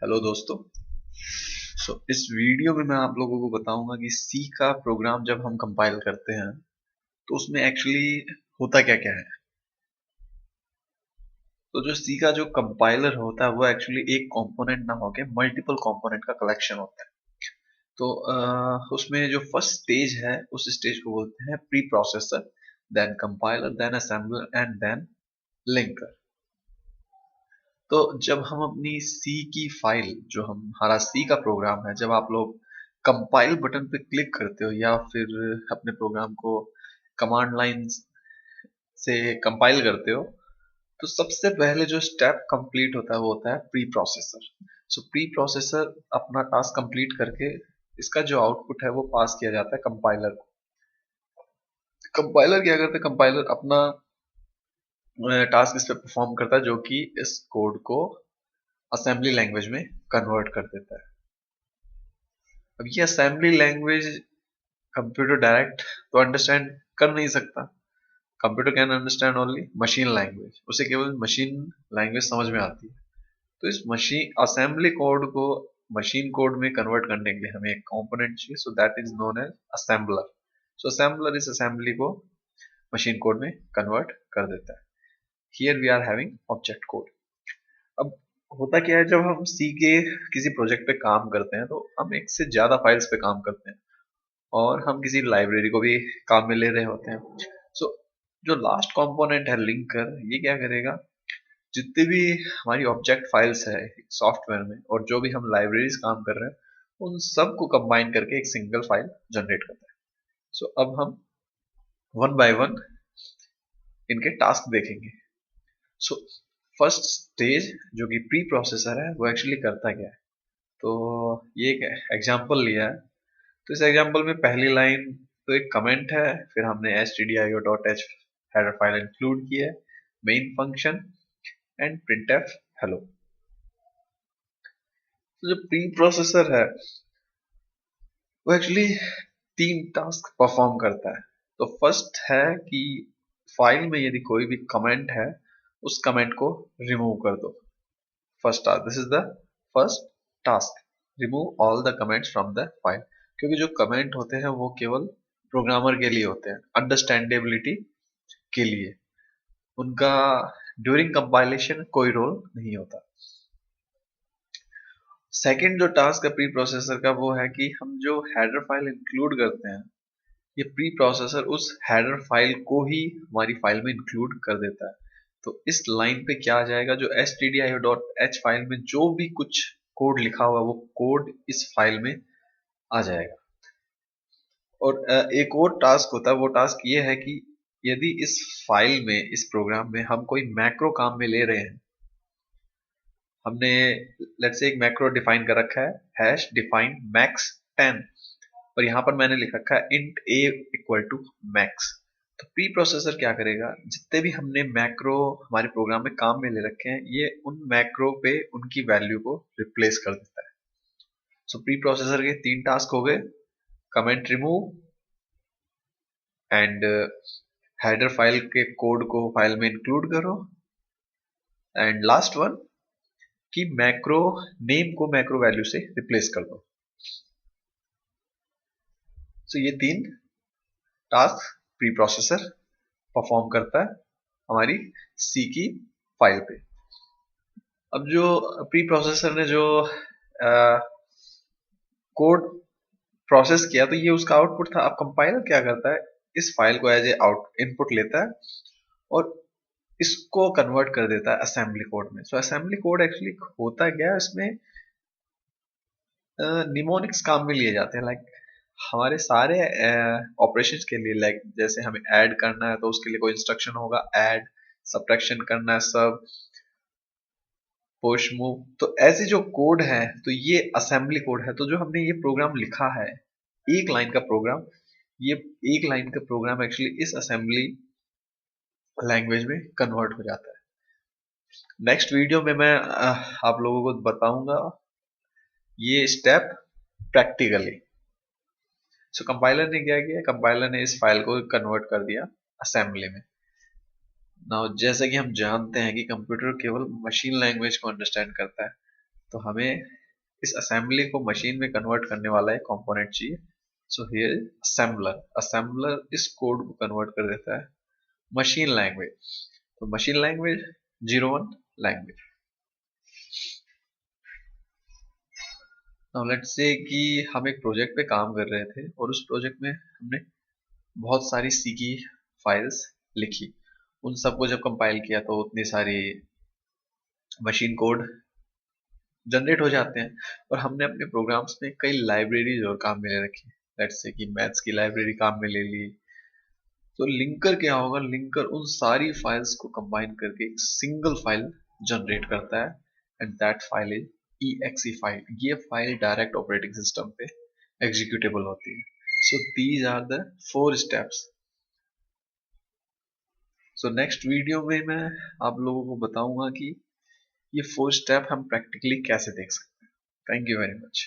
Hello दोस्तों। इस video में मैं आप लोगों को बताऊंगा कि सी का प्रोग्राम जब हम कंपाइल करते हैं तो उसमें एक्चुअली होता क्या क्या है। तो जो सी का जो कंपाइलर होता है वो एक्चुअली एक कंपोनेंट ना होके मल्टीपल कंपोनेंट का कलेक्शन होता है। तो उसमें जो फर्स्ट स्टेज है उस स्टेज को बोलते हैं pre processor, then compiler, then assembler and then linker. तो जब हम अपनी सी की फाइल, जो हमारा सी का प्रोग्राम है, जब आप लोग कंपाइल बटन पे क्लिक करते हो या फिर अपने प्रोग्राम को कमांड लाइन से कंपाइल करते हो, तो सबसे पहले जो स्टेप कंप्लीट होता है वो होता है प्री प्रोसेसर। प्री प्रोसेसर अपना टास्क कंप्लीट करके इसका जो आउटपुट है वो पास किया जाता है कंपाइलर को। कंपाइलर क्या करता है, कंपाइलर अपना टास्क इस पे परफॉर्म करता है जो कि इस कोड को असेंबली लैंग्वेज में कन्वर्ट कर देता है। अब ये असेंबली लैंग्वेज कंप्यूटर डायरेक्ट तो अंडरस्टैंड कर नहीं सकता। Computer can understand only machine language, उसे केवल मशीन लैंग्वेज समझ में आती है। तो इस मशीन असेंबली कोड को मशीन कोड में कन्वर्ट करने के लिए हमें एक कंपोनेंट चाहिए, so that is known as assembler. Assembler इस असेंबली को मशीन कोड में कन्वर्ट कर देता है। Here we are having object code. अब होता क्या है, जब हम सी के किसी प्रोजेक्ट पे काम करते हैं तो हम एक से ज्यादा फाइल्स पे काम करते हैं और हम किसी लाइब्रेरी को भी काम में ले रहे होते हैं। सो जो लास्ट कंपोनेंट है लिंकर, ये क्या करेगा, जितने भी हमारी ऑब्जेक्ट फाइल्स है सॉफ्टवेयर में और जो भी हम लाइब्रेरीज काम कर रहे हैं उन सब को कंबाइन करके एक सिंगल फाइल जनरेट करता है। अब हम वन बाय वन इनके टास्क देखेंगे। सो फर्स्ट स्टेज जो कि प्री प्रोसेसर है वो एक्चुअली करता क्या है। तो ये एक एग्जांपल लिया है। तो इस एग्जांपल में पहली लाइन तो एक कमेंट है, फिर हमने stdio.h हेडर फाइल इंक्लूड की है, main function and printf hello. तो जो प्री प्रोसेसर है वो एक्चुअली तीन टास्क परफॉर्म करता है। तो फर्स्ट है कि फाइल में यदि कोई भी कमेंट है उस कमेंट को रिमूव कर दो। First task, this is the first task, remove all the comments from the file. क्योंकि जो कमेंट होते हैं वो केवल प्रोग्रामर के लिए होते हैं, अंडरस्टैंडेबिलिटी के लिए, उनका ड्यूरिंग कंपाइलेशन कोई रोल नहीं होता। सेकंड जो टास्क है प्री प्रोसेसर का वो है कि हम जो हेडर फाइल इंक्लूड करते हैं, ये प्री प्रोसेसर उस हेडर फाइल को ही हमारी फाइल में इंक्लूड कर देता है। तो इस लाइन पे क्या आ जाएगा, जो stdio.h फाइल में जो भी कुछ कोड लिखा हुआ है वो कोड इस फाइल में आ जाएगा। और एक और टास्क होता है, वो टास्क ये है कि यदि इस फाइल में, इस प्रोग्राम में हम कोई मैक्रो काम में ले रहे हैं, हमने लेट्स से एक मैक्रो डिफाइन कर रखा है, हैश डिफाइन मैक्स 10, और यहाँ पर मैंने लिख रखा है int a equal to max. तो प्री प्रोसेसर क्या करेगा, जितने भी हमने मैक्रो हमारे प्रोग्राम में काम में ले रखे हैं ये उन मैक्रो पे उनकी वैल्यू को रिप्लेस कर देता है। प्री प्रोसेसर के तीन टास्क हो गए, comment remove and header file के कोड को फाइल में इंक्लूड करो, एंड लास्ट वन कि मैक्रो नेम को मैक्रो वैल्यू से रिप्लेस कर दो। ये तीन टास्क प्री प्रोसेसर परफॉर्म करता है हमारी सी की फाइल पे। अब जो प्री प्रोसेसर ने जो कोड प्रोसेस किया तो ये उसका आउटपुट था। अब कंपाइलर क्या करता है, इस फाइल को एज ए आउट इनपुट लेता है और इसको कन्वर्ट कर देता है असेंबली कोड में। असेंबली कोड एक्चुअली होता क्या है, इसमें निमोनिक्स काम में लिए जाते हैं। लाइक हमारे सारे ऑपरेशंस के लिए, लाइक जैसे हमें ऐड करना है तो उसके लिए कोई इंस्ट्रक्शन होगा ऐड, सब्ट्रैक्शन करना है सब, पुश मूव। तो ऐसे जो कोड है तो ये असेंबली कोड है। तो जो हमने ये प्रोग्राम लिखा है, एक लाइन का प्रोग्राम, ये एक लाइन का प्रोग्राम एक्चुअली इस असेंबली लैंग्वेज में कन्वर्ट हो जाता है। नेक्स्ट वीडियो में मैं आप लोगों को बताऊंगा ये स्टेप प्रैक्टिकली। कंपाइलर ने क्या किया, कंपाइलर ने इस फाइल को कन्वर्ट कर दिया असेंबली में। नाउ जैसा कि हम जानते हैं कि कंप्यूटर केवल मशीन लैंग्वेज को अंडरस्टैंड करता है, तो हमें इस असेंबली को मशीन में कन्वर्ट करने वाला एक कंपोनेंट चाहिए। सो हियर असेंबलर, असेंबलर इस कोड को कन्वर्ट कर देता है मशीन लैंग्वेज। तो machine language 01 language. Now let's say कि हम एक प्रोजेक्ट पे काम कर रहे थे और उस प्रोजेक्ट में हमने बहुत सारी सी की फाइल्स लिखी। उन सबको जब कंपाइल किया तो उतनी सारी मशीन कोड जनरेट हो जाते हैं। और हमने अपने प्रोग्राम्स में कई लाइब्रेरीज और काम में ले रखी। लेट्स से कि मैथ्स की लाइब्रेरी काम में ले ली। तो लिंकर क्या होगा, लिंकर उन सारी फाइल्स को कंबाइन करके एक सिंगल फाइल जनरेट करता है and that file is exe file. ये फाइल डायरेक्ट ऑपरेटिंग सिस्टम पे एग्जीक्यूटेबल होती है। So these are the 4 steps. So next video में मैं आप लोगों को बताऊंगा कि ये 4 स्टेप हम प्रैक्टिकली कैसे देख सकते हैं। Thank you very much.